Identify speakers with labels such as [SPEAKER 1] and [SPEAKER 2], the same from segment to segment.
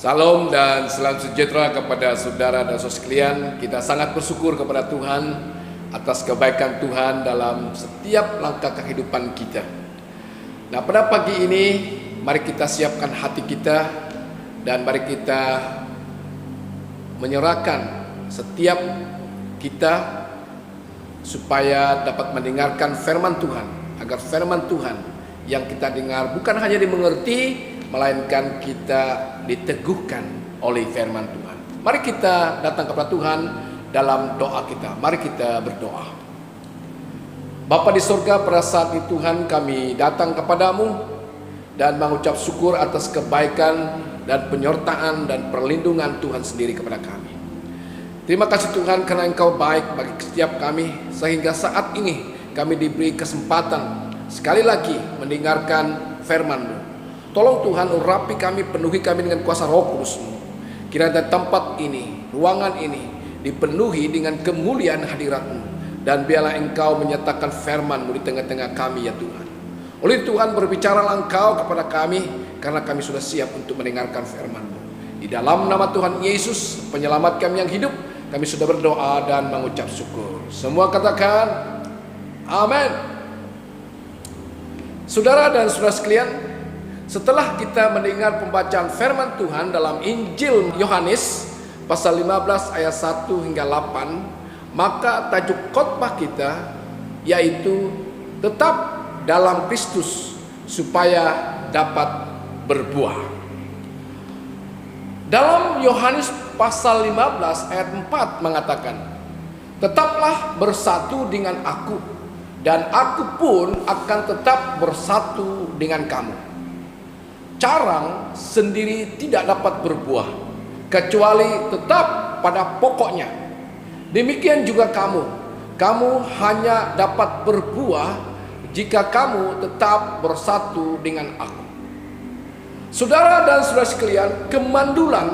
[SPEAKER 1] Salam dan salam sejahtera kepada saudara dan saudara sekalian. Kita sangat bersyukur kepada Tuhan atas kebaikan Tuhan dalam setiap langkah kehidupan kita. Nah, pada pagi ini mari kita siapkan hati kita dan mari kita menyerahkan setiap kita supaya dapat mendengarkan firman Tuhan, agar firman Tuhan yang kita dengar bukan hanya dimengerti, melainkan kita diteguhkan oleh firman Tuhan. Mari kita datang kepada Tuhan dalam doa kita. Mari kita berdoa. Bapa di surga, pada saat ini Tuhan kami datang kepadamu dan mengucap syukur atas kebaikan dan penyertaan dan perlindungan Tuhan sendiri kepada kami. Terima kasih Tuhan karena Engkau baik bagi setiap kami, sehingga saat ini kami diberi kesempatan sekali lagi mendengarkan firman-Mu. Tolong Tuhan urapi kami, penuhi kami dengan kuasa Roh Kudus-Mu. Kiranya tempat ini, ruangan ini dipenuhi dengan kemuliaan hadirat-Mu, dan biarlah Engkau menyatakan firman-Mu di tengah-tengah kami ya Tuhan. Oleh Tuhan berbicaralah Engkau kepada kami, karena kami sudah siap untuk mendengarkan firman-Mu. Di dalam nama Tuhan Yesus, penyelamat kami yang hidup, kami sudah berdoa dan mengucap syukur. Semua katakan amin. Saudara dan saudara sekalian, setelah kita mendengar pembacaan firman Tuhan dalam Injil Yohanes pasal 15 ayat 1 hingga 8, maka tajuk khotbah kita yaitu tetap dalam Kristus supaya dapat berbuah. Dalam Yohanes pasal 15 ayat 4 mengatakan, "Tetaplah bersatu dengan aku, dan aku pun akan tetap bersatu dengan kamu. Carang sendiri tidak dapat berbuah, kecuali tetap pada pokoknya. Demikian juga kamu. Kamu hanya dapat berbuah jika kamu tetap bersatu dengan aku." Saudara dan saudara sekalian, kemandulan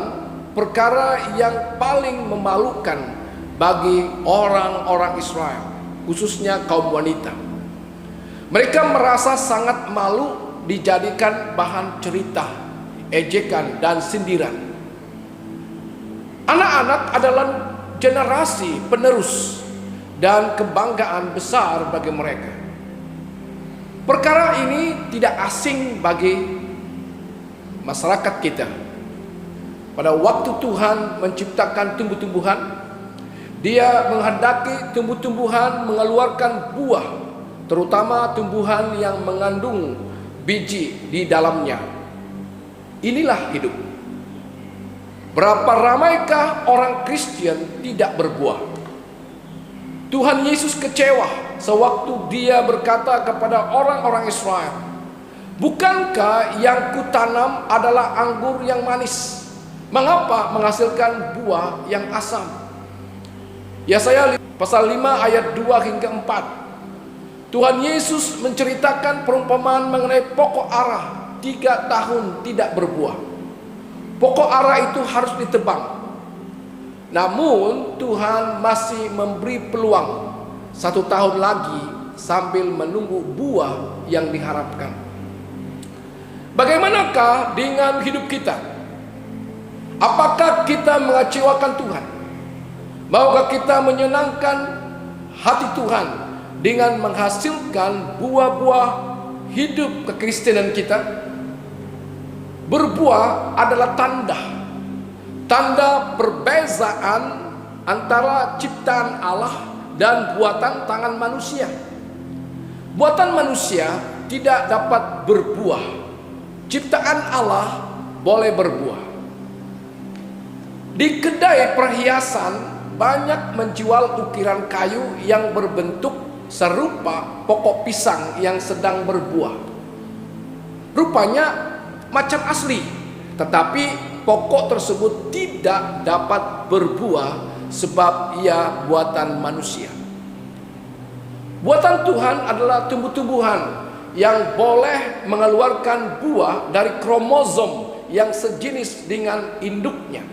[SPEAKER 1] perkara yang paling memalukan bagi orang-orang Israel, khususnya kaum wanita. Mereka merasa sangat malu dijadikan bahan cerita, ejekan, dan sindiran. Anak-anak adalah generasi penerus dan kebanggaan besar bagi mereka. Perkara ini tidak asing bagi masyarakat kita. Pada waktu Tuhan menciptakan tumbuh-tumbuhan, Dia menghendaki tumbuh-tumbuhan mengeluarkan buah, terutama tumbuhan yang mengandung biji di dalamnya. Inilah hidup. Berapa ramaikah orang Kristen tidak berbuah? Tuhan Yesus kecewa sewaktu Dia berkata kepada orang-orang Israel, "Bukankah yang kutanam adalah anggur yang manis? Mengapa menghasilkan buah yang asam?" Yesaya pasal 5 ayat 2 hingga 4. Tuhan Yesus menceritakan perumpamaan mengenai pokok ara 3 tahun tidak berbuah. Pokok ara itu harus ditebang. Namun Tuhan masih memberi peluang 1 tahun lagi sambil menunggu buah yang diharapkan. Bagaimanakah dengan hidup kita? Apakah kita mengecewakan Tuhan? Maukah kita menyenangkan hati Tuhan dengan menghasilkan buah-buah hidup kekristenan kita? Berbuah adalah tanda perbezaan antara ciptaan Allah dan buatan tangan manusia. Buatan manusia tidak dapat berbuah. Ciptaan Allah boleh berbuah. Di kedai perhiasan banyak menjual ukiran kayu yang berbentuk serupa pokok pisang yang sedang berbuah. Rupanya macam asli, tetapi pokok tersebut tidak dapat berbuah sebab ia buatan manusia. Buatan Tuhan adalah tumbuh-tumbuhan yang boleh mengeluarkan buah dari kromosom yang sejenis dengan induknya.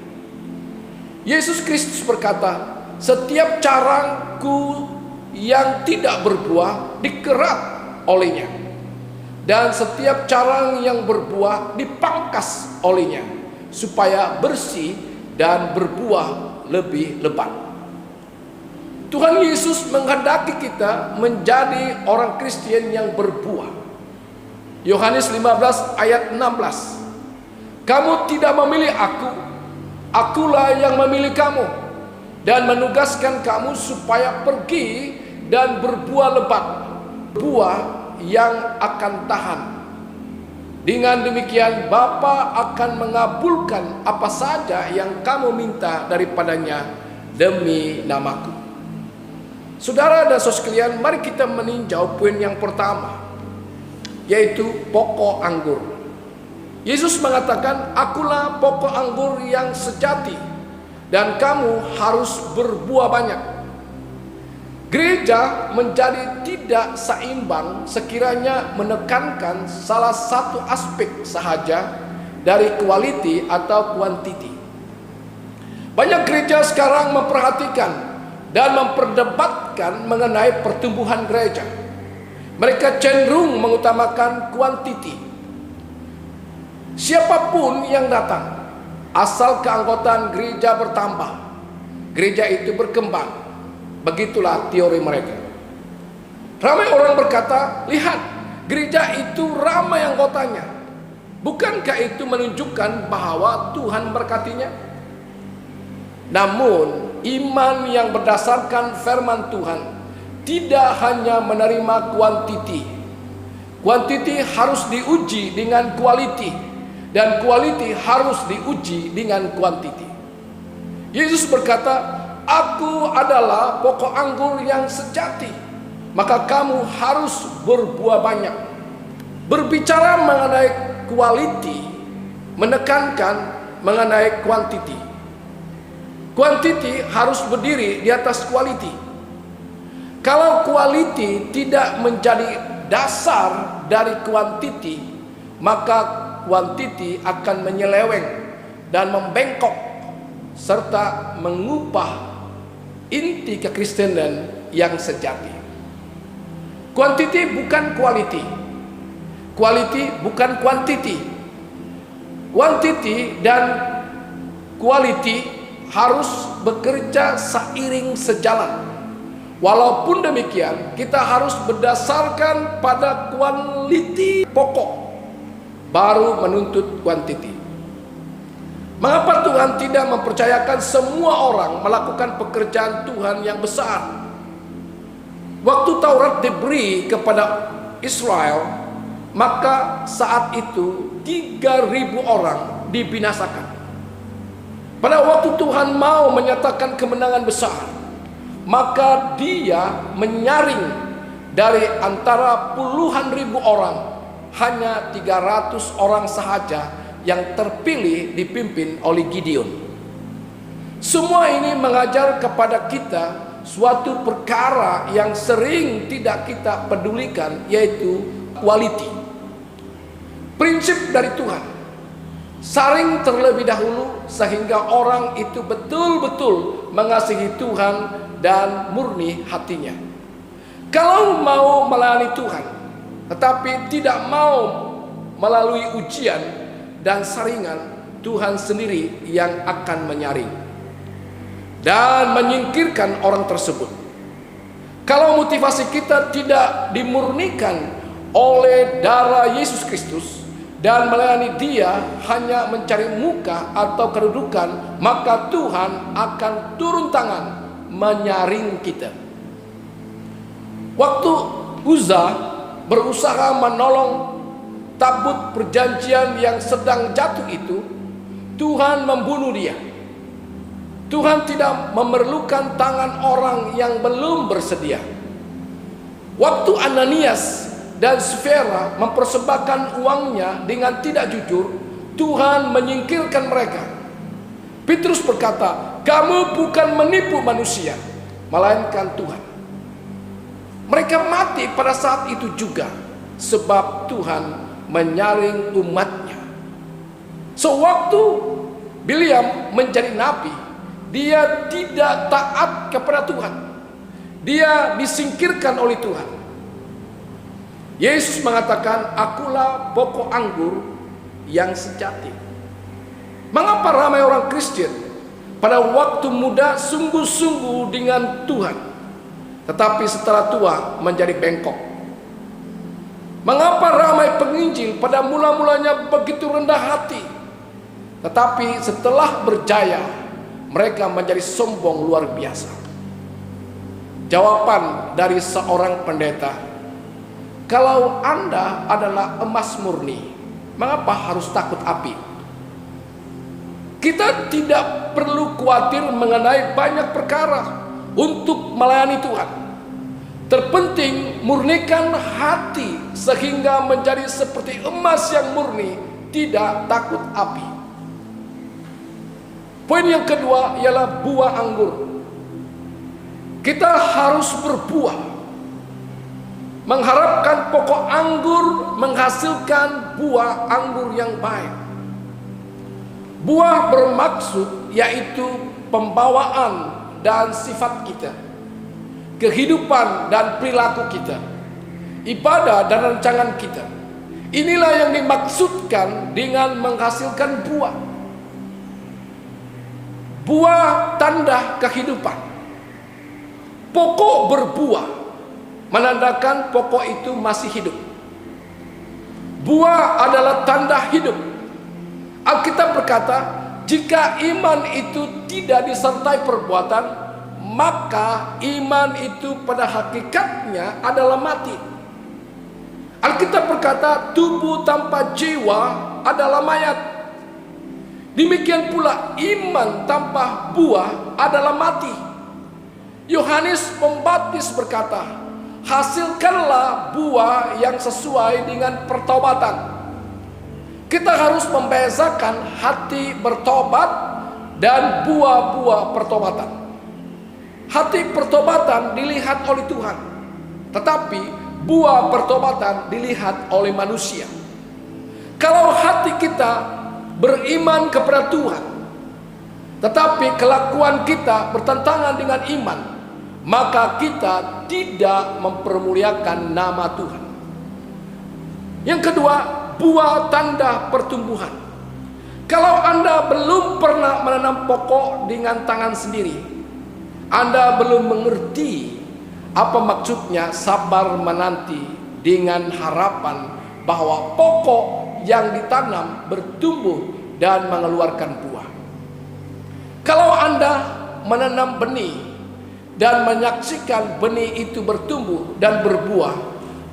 [SPEAKER 1] Yesus Kristus berkata, "Setiap carangku yang tidak berbuah dikerat olehnya, dan setiap carang yang berbuah dipangkas olehnya, supaya bersih dan berbuah lebih lebat. Tuhan Yesus menghendaki kita menjadi orang Kristen yang berbuah. Yohanes 15 ayat 16. Kamu tidak memilih aku, akulah yang memilih kamu dan menugaskan kamu supaya pergi dan berbuah lebat, buah yang akan tahan. Dengan demikian Bapa akan mengabulkan apa saja yang kamu minta daripadanya demi namaku. Saudara dan saudara sekalian, mari kita meninjau poin yang pertama, yaitu pokok anggur. Yesus mengatakan, akulah pokok anggur yang sejati dan kamu harus berbuah banyak. Gereja menjadi tidak seimbang sekiranya menekankan salah satu aspek sahaja dari quality atau quantity. Banyak gereja sekarang memperhatikan dan memperdebatkan mengenai pertumbuhan gereja. Mereka cenderung mengutamakan quantity. Siapapun yang datang, asal keanggotaan gereja bertambah, gereja itu berkembang. Begitulah teori mereka. Ramai orang berkata, lihat, gereja itu ramai anggotanya. Bukankah itu menunjukkan bahwa Tuhan berkatinya? Namun, iman yang berdasarkan firman Tuhan tidak hanya menerima kuantiti. Kuantiti harus diuji dengan quality. Dan quality harus diuji dengan quantity. Yesus berkata, aku adalah pokok anggur yang sejati, maka kamu harus berbuah banyak. Berbicara mengenai quality, menekankan mengenai quantity. Quantity harus berdiri di atas quality. Kalau quality tidak menjadi dasar dari quantity, maka quantity akan menyeleweng dan membengkok serta mengubah inti kekristenan yang sejati. Quantity bukan quality. Quality bukan quantity. Quantity dan quality harus bekerja seiring sejalan. Walaupun demikian, kita harus berdasarkan pada quality pokok, baru menuntut quantity. Mengapa Tuhan tidak mempercayakan semua orang melakukan pekerjaan Tuhan yang besar? Waktu Taurat diberi kepada Israel, maka saat itu 3.000 orang dibinasakan. Pada waktu Tuhan mau menyatakan kemenangan besar, maka Dia menyaring dari antara puluhan ribu orang hanya 300 orang sahaja yang terpilih dipimpin oleh Gideon. Semua ini mengajar kepada kita suatu perkara yang sering tidak kita pedulikan, yaitu quality. Prinsip dari Tuhan, saring terlebih dahulu sehingga orang itu betul-betul mengasihi Tuhan dan murni hatinya. Kalau mau melayani Tuhan tetapi tidak mau melalui ujian dan saringan, Tuhan sendiri yang akan menyaring dan menyingkirkan orang tersebut. Kalau motivasi kita tidak dimurnikan oleh darah Yesus Kristus dan melayani Dia hanya mencari muka atau kedudukan, maka Tuhan akan turun tangan menyaring kita. Waktu Uza berusaha menolong tabut perjanjian yang sedang jatuh itu, Tuhan membunuh dia. Tuhan tidak memerlukan tangan orang yang belum bersedia. Waktu Ananias dan Safira mempersembahkan uangnya dengan tidak jujur, Tuhan menyingkirkan mereka. Petrus berkata, kamu bukan menipu manusia, melainkan Tuhan. Mereka mati pada saat itu juga, sebab Tuhan menyaring umatnya. Sewaktu Bileam menjadi nabi, dia tidak taat kepada Tuhan. Dia disingkirkan oleh Tuhan. Yesus mengatakan, akulah pokok anggur yang sejati. Mengapa ramai orang Kristen pada waktu muda sungguh-sungguh dengan Tuhan, tetapi setelah tua menjadi bengkok? Mengapa ramai penginjil pada mula-mulanya begitu rendah hati, tetapi setelah berjaya mereka menjadi sombong luar biasa? Jawaban dari seorang pendeta, kalau Anda adalah emas murni, mengapa harus takut api? Kita tidak perlu khawatir mengenai banyak perkara untuk melayani Tuhan. Terpenting murnikan hati sehingga menjadi seperti emas yang murni, tidak takut api. Poin yang kedua ialah buah anggur. Kita harus berbuah, mengharapkan pokok anggur menghasilkan buah anggur yang baik. Buah bermaksud yaitu pembawaan dan sifat kita, kehidupan dan perilaku kita, ibadah dan rancangan kita. Inilah yang dimaksudkan dengan menghasilkan buah. Buah tanda kehidupan. Pokok berbuah menandakan pokok itu masih hidup. Buah adalah tanda hidup. Alkitab berkata, jika iman itu tidak disertai perbuatan, maka iman itu pada hakikatnya adalah mati. Alkitab berkata, tubuh tanpa jiwa adalah mayat. Demikian pula iman tanpa buah adalah mati. Yohanes Pembaptis berkata, hasilkanlah buah yang sesuai dengan pertobatan. Kita harus membezakan hati bertobat dan buah-buah pertobatan. Hati pertobatan dilihat oleh Tuhan, tetapi buah pertobatan dilihat oleh manusia. Kalau hati kita beriman kepada Tuhan, tetapi kelakuan kita bertentangan dengan iman, maka kita tidak mempermuliakan nama Tuhan. Yang kedua, buah tanda pertumbuhan. Kalau Anda belum pernah menanam pokok dengan tangan sendiri, Anda belum mengerti apa maksudnya sabar menanti dengan harapan bahwa pokok yang ditanam bertumbuh dan mengeluarkan buah. Kalau Anda menanam benih dan menyaksikan benih itu bertumbuh dan berbuah,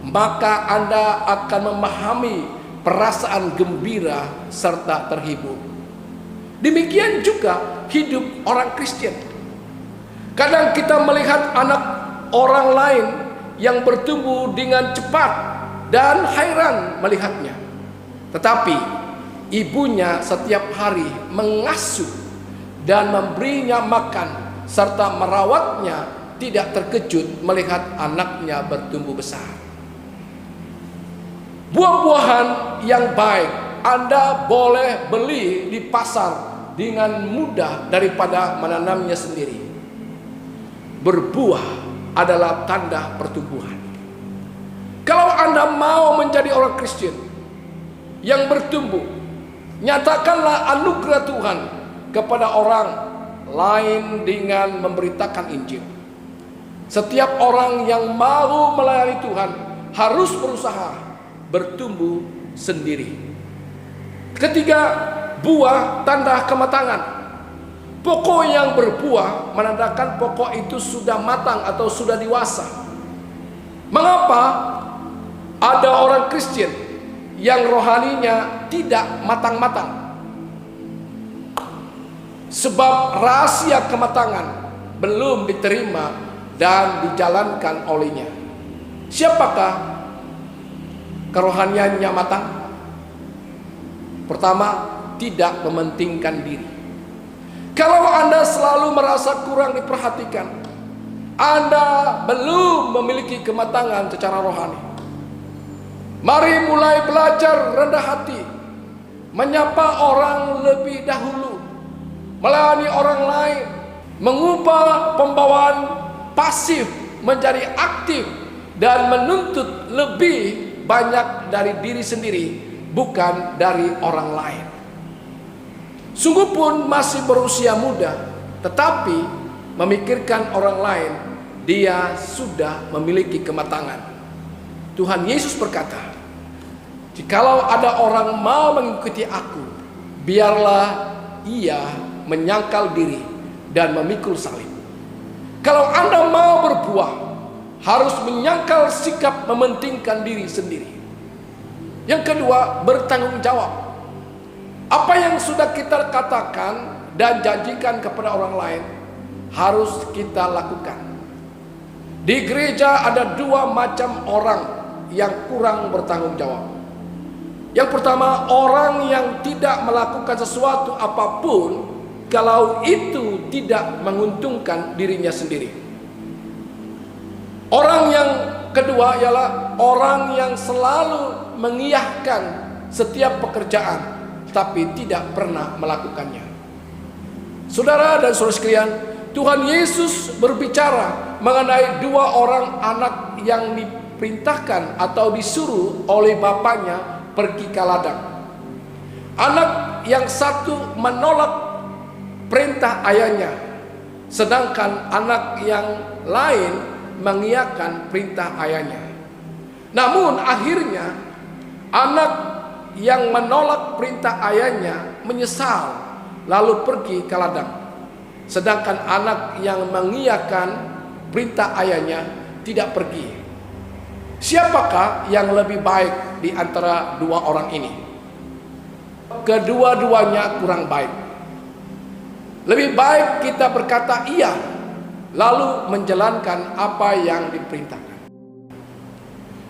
[SPEAKER 1] maka Anda akan memahami perasaan gembira serta terhibur. Demikian juga hidup orang Kristen. Kadang kita melihat anak orang lain yang bertumbuh dengan cepat dan heran melihatnya. Tetapi ibunya setiap hari mengasuh dan memberinya makan serta merawatnya, tidak terkejut melihat anaknya bertumbuh besar. Buah-buahan yang baik Anda boleh beli di pasar dengan mudah daripada menanamnya sendiri. Berbuah adalah tanda pertumbuhan. Kalau Anda mau menjadi orang Kristen yang bertumbuh, nyatakanlah anugerah Tuhan kepada orang lain dengan memberitakan Injil. Setiap orang yang mau melayani Tuhan harus berusaha bertumbuh sendiri. Ketiga, buah tanda kematangan. Pokok yang berbuah menandakan pokok itu sudah matang atau sudah dewasa. Mengapa ada orang Kristen yang rohaninya tidak matang-matang? Sebab rahasia kematangan belum diterima dan dijalankan olehnya. Siapakah kerohaniannya matang? Pertama, tidak mementingkan diri. Kalau Anda selalu merasa kurang diperhatikan, Anda belum memiliki kematangan secara rohani. Mari mulai belajar rendah hati, menyapa orang lebih dahulu, melayani orang lain, mengubah pembawaan pasif menjadi aktif, dan menuntut lebih banyak dari diri sendiri, bukan dari orang lain. Sungguh pun masih berusia muda, tetapi memikirkan orang lain, dia sudah memiliki kematangan. Tuhan Yesus berkata, "Jikalau ada orang mau mengikuti aku, biarlah ia menyangkal diri dan memikul salib." Kalau Anda mau berbuah, harus menyangkal sikap mementingkan diri sendiri. Yang kedua, bertanggung jawab. Apa yang sudah kita katakan dan janjikan kepada orang lain harus kita lakukan. Di gereja ada dua macam orang yang kurang bertanggung jawab. Yang pertama, orang yang tidak melakukan sesuatu apapun kalau itu tidak menguntungkan dirinya sendiri. Orang yang kedua ialah orang yang selalu mengiyakan setiap pekerjaan tapi tidak pernah melakukannya. Saudara dan saudara sekalian, Tuhan Yesus berbicara mengenai dua orang anak yang diperintahkan atau disuruh oleh bapaknya pergi ke ladang. Anak yang satu menolak perintah ayahnya, sedangkan anak yang lain mengiyakan perintah ayahnya. Namun akhirnya anak yang menolak perintah ayahnya menyesal lalu pergi ke ladang, sedangkan anak yang mengiyakan perintah ayahnya tidak pergi. Siapakah yang lebih baik di antara dua orang ini? Kedua-duanya kurang baik. Lebih baik kita berkata iya lalu menjalankan apa yang diperintahkan.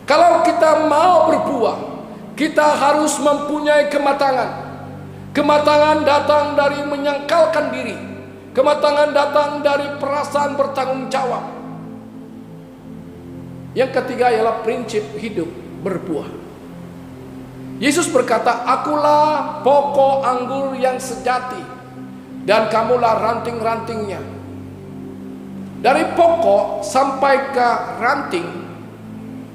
[SPEAKER 1] Kalau kita mau berbuah, kita harus mempunyai kematangan. Kematangan datang dari menyangkalkan diri. Kematangan datang dari perasaan bertanggung jawab. Yang ketiga ialah prinsip hidup berbuah. Yesus berkata, "Akulah pokok anggur yang sejati, dan kamulah ranting-rantingnya." Dari pokok sampai ke ranting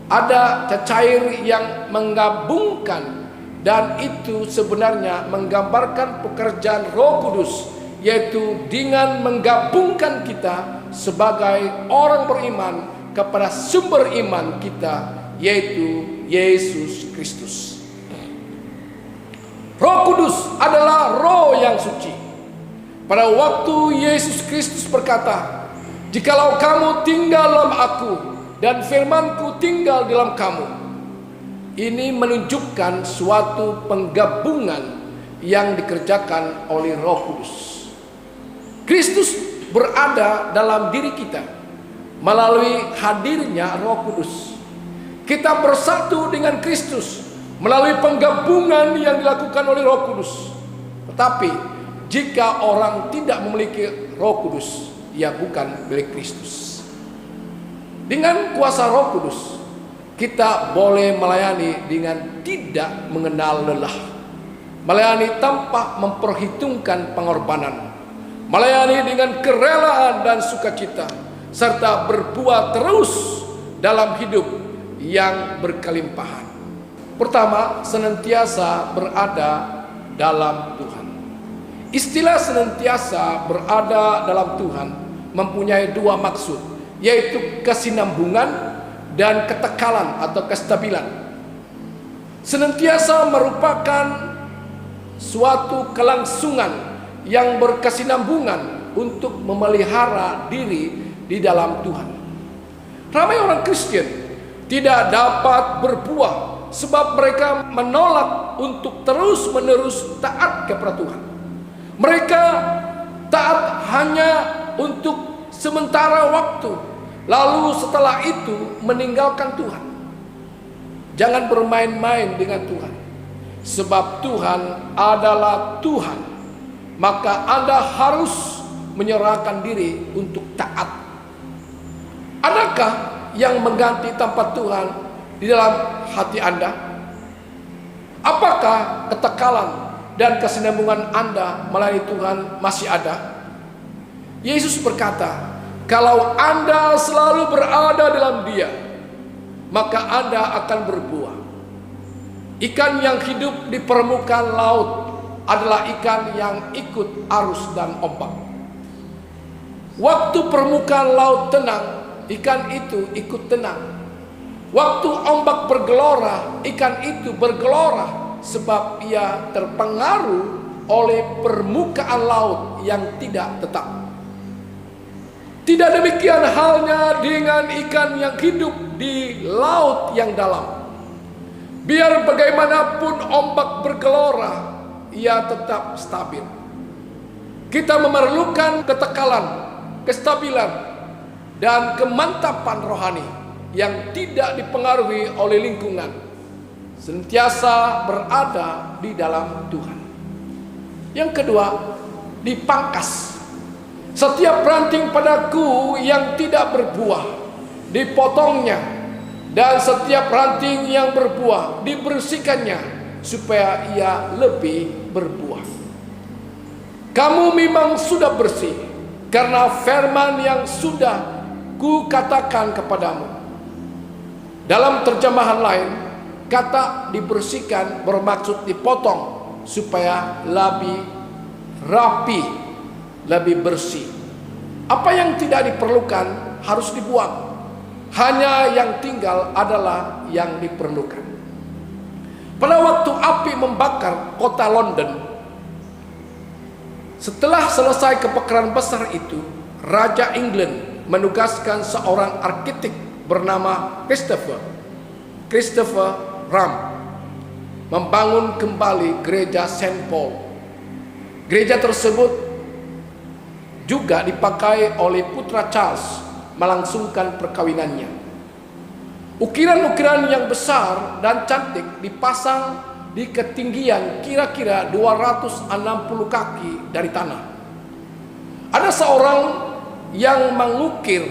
[SPEAKER 1] ada cecair yang menggabungkan, dan itu sebenarnya menggambarkan pekerjaan Roh Kudus, yaitu dengan menggabungkan kita sebagai orang beriman kepada sumber iman kita, yaitu Yesus Kristus. Roh Kudus adalah roh yang suci. Pada waktu Yesus Kristus berkata, "Jikalau kamu tinggal dalam aku dan firman-Ku tinggal dalam kamu," ini menunjukkan suatu penggabungan yang dikerjakan oleh Roh Kudus. Kristus berada dalam diri kita melalui hadirnya Roh Kudus. Kita bersatu dengan Kristus melalui penggabungan yang dilakukan oleh Roh Kudus. Tetapi jika orang tidak memiliki Roh Kudus, ia bukan milik Kristus. Dengan kuasa Roh Kudus, kita boleh melayani dengan tidak mengenal lelah, melayani tanpa memperhitungkan pengorbanan, melayani dengan kerelaan dan sukacita, serta berbuat terus dalam hidup yang berkelimpahan. Pertama, senantiasa berada dalam Tuhan. Istilah senantiasa berada dalam Tuhan mempunyai dua maksud, yaitu kesinambungan dan ketekalan atau kestabilan. Senantiasa merupakan suatu kelangsungan yang berkesinambungan untuk memelihara diri di dalam Tuhan. Ramai orang Kristen tidak dapat berbuah sebab mereka menolak untuk terus-menerus taat kepada Tuhan. Mereka taat hanya untuk sementara waktu, lalu setelah itu meninggalkan Tuhan. Jangan bermain-main dengan Tuhan, sebab Tuhan adalah Tuhan. Maka Anda harus menyerahkan diri untuk taat. Adakah yang mengganti tempat Tuhan di dalam hati Anda? Apakah ketekalan dan kesinambungan Anda melayani Tuhan masih ada? Yesus berkata, "Kalau Anda selalu berada dalam Dia, maka Anda akan berbuah. Ikan yang hidup di permukaan laut adalah ikan yang ikut arus dan ombak. Waktu permukaan laut tenang, ikan itu ikut tenang. Waktu ombak bergelora, ikan itu bergelora sebab ia terpengaruh oleh permukaan laut yang tidak tetap. Tidak demikian halnya dengan ikan yang hidup di laut yang dalam. Biar bagaimanapun ombak bergelora, ia tetap stabil. Kita memerlukan ketekalan, kestabilan, dan kemantapan rohani yang tidak dipengaruhi oleh lingkungan, senantiasa berada di dalam Tuhan. Yang kedua, dipangkas. Setiap ranting padaku yang tidak berbuah dipotongnya, dan setiap ranting yang berbuah dibersihkannya supaya ia lebih berbuah. Kamu memang sudah bersih karena firman yang sudah kukatakan kepadamu. Dalam terjemahan lain, kata dibersihkan bermaksud dipotong supaya lebih rapi, lebih bersih. Apa yang tidak diperlukan harus dibuang. Hanya yang tinggal adalah yang diperlukan. Pada waktu api membakar kota London, setelah selesai kebakaran besar itu, Raja England menugaskan seorang arsitek bernama Christopher Ram membangun kembali gereja Saint Paul. Gereja tersebut juga dipakai oleh putra Charles melangsungkan perkawinannya. Ukiran-ukiran yang besar dan cantik dipasang di ketinggian kira-kira 260 kaki dari tanah. Ada seorang yang mengukir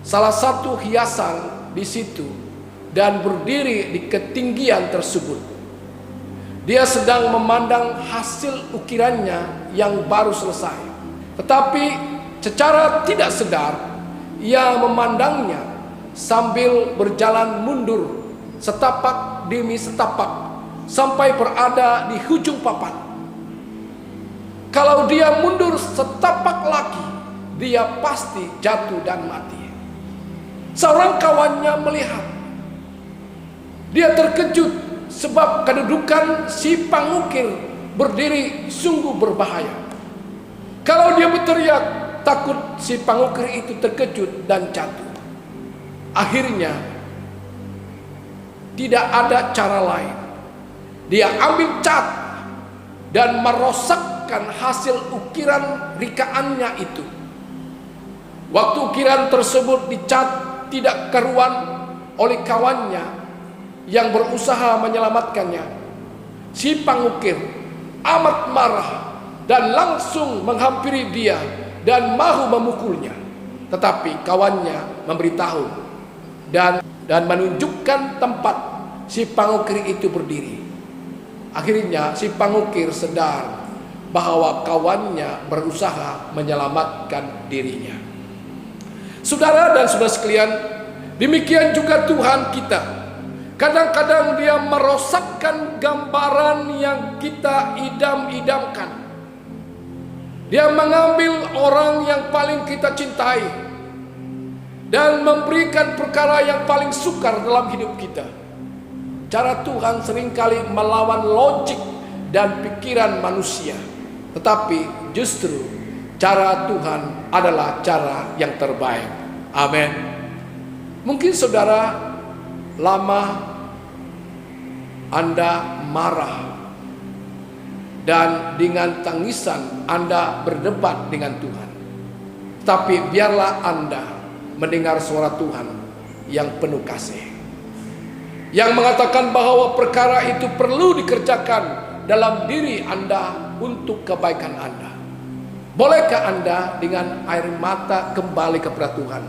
[SPEAKER 1] salah satu hiasan di situ dan berdiri di ketinggian tersebut. Dia sedang memandang hasil ukirannya yang baru selesai. Tetapi secara tidak sadar ia memandangnya sambil berjalan mundur setapak demi setapak sampai berada di ujung papan. Kalau dia mundur setapak lagi, dia pasti jatuh dan mati. Seorang kawannya melihat. Dia terkejut sebab kedudukan si pengukir berdiri sungguh berbahaya. Kalau dia berteriak, takut si pengukir itu terkejut dan jatuh. Akhirnya tidak ada cara lain. Dia ambil cat dan merosakkan hasil ukiran rikaannya itu. Waktu ukiran tersebut dicat tidak karuan oleh kawannya yang berusaha menyelamatkannya, si pengukir amat marah dan langsung menghampiri dia dan mahu memukulnya. Tetapi kawannya memberitahu dan menunjukkan tempat si pengukir itu berdiri. Akhirnya si pengukir sadar bahwa kawannya berusaha menyelamatkan dirinya. Saudara dan saudara sekalian, demikian juga Tuhan kita. Kadang-kadang Dia merosakkan gambaran yang kita idam-idamkan. Dia mengambil orang yang paling kita cintai dan memberikan perkara yang paling sukar dalam hidup kita. Cara Tuhan seringkali melawan logik dan pikiran manusia. Tetapi justru cara Tuhan adalah cara yang terbaik. Amin. Mungkin saudara lama Anda marah dan dengan tangisan Anda berdebat dengan Tuhan. Tapi biarlah Anda mendengar suara Tuhan yang penuh kasih, yang mengatakan bahwa perkara itu perlu dikerjakan dalam diri Anda untuk kebaikan Anda. Bolehkah Anda dengan air mata kembali kepada Tuhan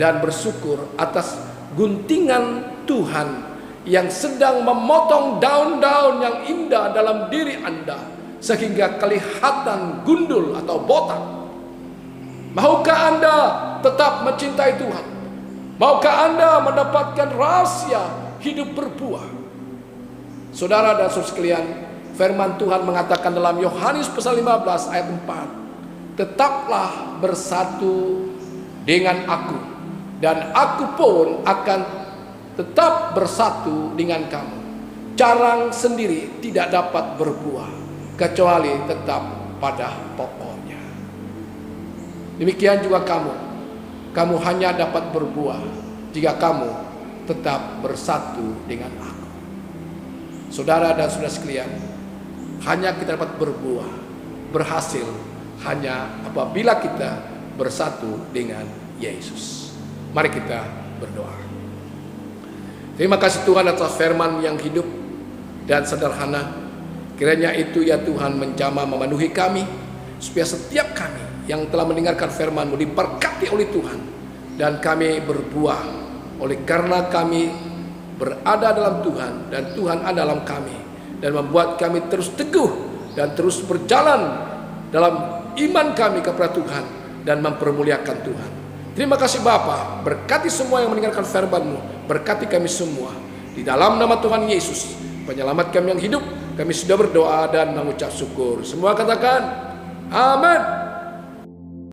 [SPEAKER 1] dan bersyukur atas guntingan Tuhan yang sedang memotong daun-daun yang indah dalam diri Anda sehingga kelihatan gundul atau botak? Maukah Anda tetap mencintai Tuhan? Maukah Anda mendapatkan rahasia hidup berbuah? Saudara dan saudara sekalian, Firman Tuhan mengatakan dalam Yohanes pasal 15 ayat 4, tetaplah bersatu dengan aku, dan aku pun akan tetap bersatu dengan kamu. Carang sendiri tidak dapat berbuah kecuali tetap pada pokoknya. Demikian juga kamu hanya dapat berbuah jika kamu tetap bersatu dengan aku. Saudara dan saudara sekalian, hanya kita dapat berbuah, berhasil hanya apabila kita bersatu dengan Yesus. Mari kita berdoa. Terima kasih Tuhan atas firman yang hidup dan sederhana. Kiranya itu ya Tuhan menjamah memenuhi kami, supaya setiap kami yang telah mendengarkan firman-Mu diberkati oleh Tuhan, dan kami berbuah oleh karena kami berada dalam Tuhan dan Tuhan ada dalam kami, dan membuat kami terus teguh dan terus berjalan dalam iman kami kepada Tuhan dan mempermuliakan Tuhan. Terima kasih Bapa, berkati semua yang mendengarkan firman-Mu, berkati kami semua. Di dalam nama Tuhan Yesus, penyelamat kami yang hidup, kami sudah berdoa dan mengucap syukur. Semua katakan, amin.